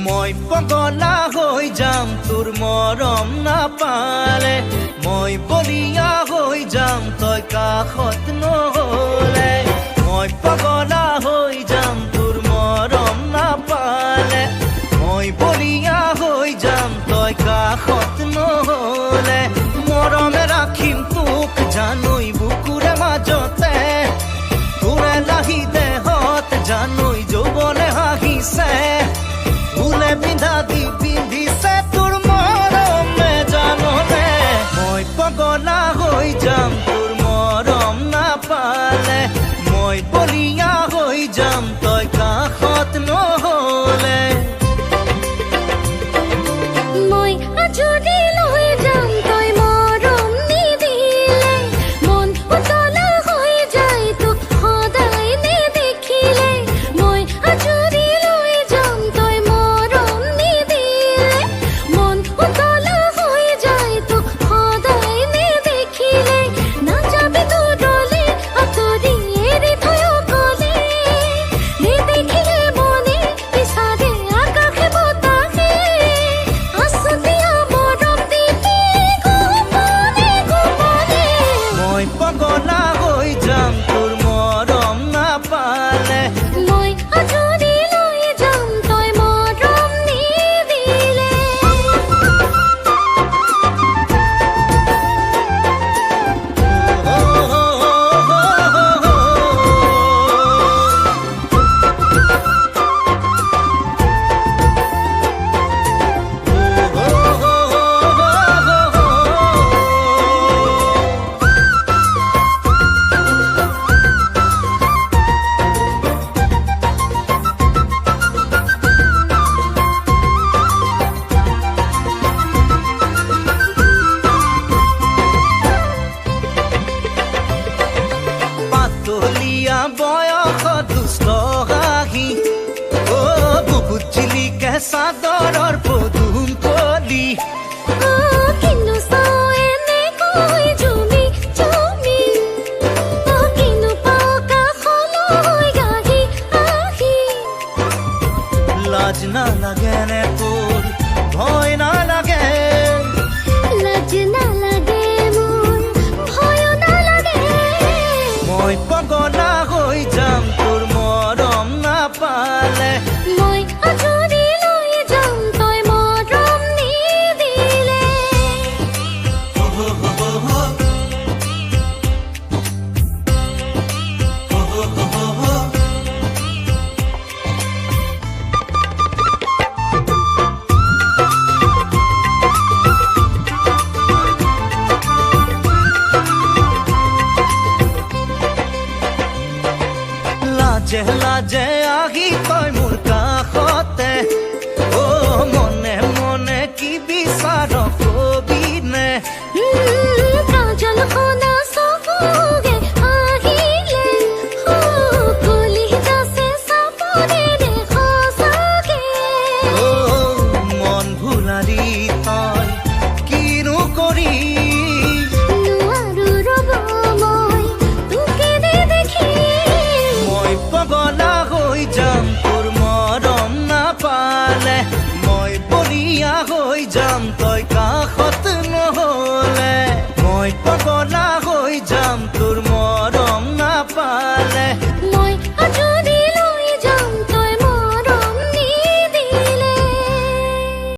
মই পগলা হৈ যাম তোৰ মৰম নাপালে, মই বলিয়া হৈ যাম তই কাষত নহলে। মই পগলা হৈ যাম তোৰ মৰম নাপালে, মই বলিয়া হৈ যাম তই কাষত নহলে। মৰমে ৰাখিম তোক জানৈ বুকুৰে মাজতে, তোৰে লাহি দেহত জানৈ যৌৱনে হাঁহিছে, ফুলে পিন্ধা দি পিন্ধিছে তোৰ মৰমে জাননে। মই পগলা হৈ যাম তোৰ মৰম নাপালে, মই বলিয়া হৈ যাম তই কাষত নহলে। মই আজৰি লৈ যাম তই মৰম নিদিলে, মন উতলা হৈ যায় তোক সদায় নেদেখিলে। মই আজৰি লৈ যাম তই মৰম নিদিলে, মন উতলা হৈ যায় তোক সদায় নেদেখিলে। নাযাবি দূৰলে আঁতৰি এৰি থৈ অকলে, নেদেখিলে মনে বিচাৰে আকাশে বতাহে, আছুতীয়া মৰম দিবি গোপনে গোপনে। মই পগলা হৈ যাম তোৰ মৰম নাপালে, মই আজৰি লৈ যাম তই মৰম নিদিলে। পাতলীয়া বয়স দুষ্ট হাঁহি, অ বুকুত চিলিকে চাদৰৰ পদুম কলি। কিনো চাও এনেকৈ জুমি জুমি, কিনো পাও কাষলৈ আহি আহি। লাজ নালাগে নে তোৰ, ভয় নালাগে, লাজ নালাগে মোৰ, ভয় নালাগে। মই পগলা হৈ যাম তোৰ মৰম নাপালে, মই আজৰি লৈ যাম তই মৰম নিদিলে। লাজে লাজে আহি তই মোৰ কাষতে, অ মনে মনে কি বিচাৰ কবি নে। কাজল সনা চকুৰে আহিলে, কলি যাছে চাপৰেৰে সঁচাকে। অ মন ভুলালি তই কিনো কৰি, নোৱাৰো ৰ'ব মই তোকে নেদেখি। মই পগলা হৈ যাম তোৰ মৰম নাপালে, মই বলিয়া হৈ যাম তই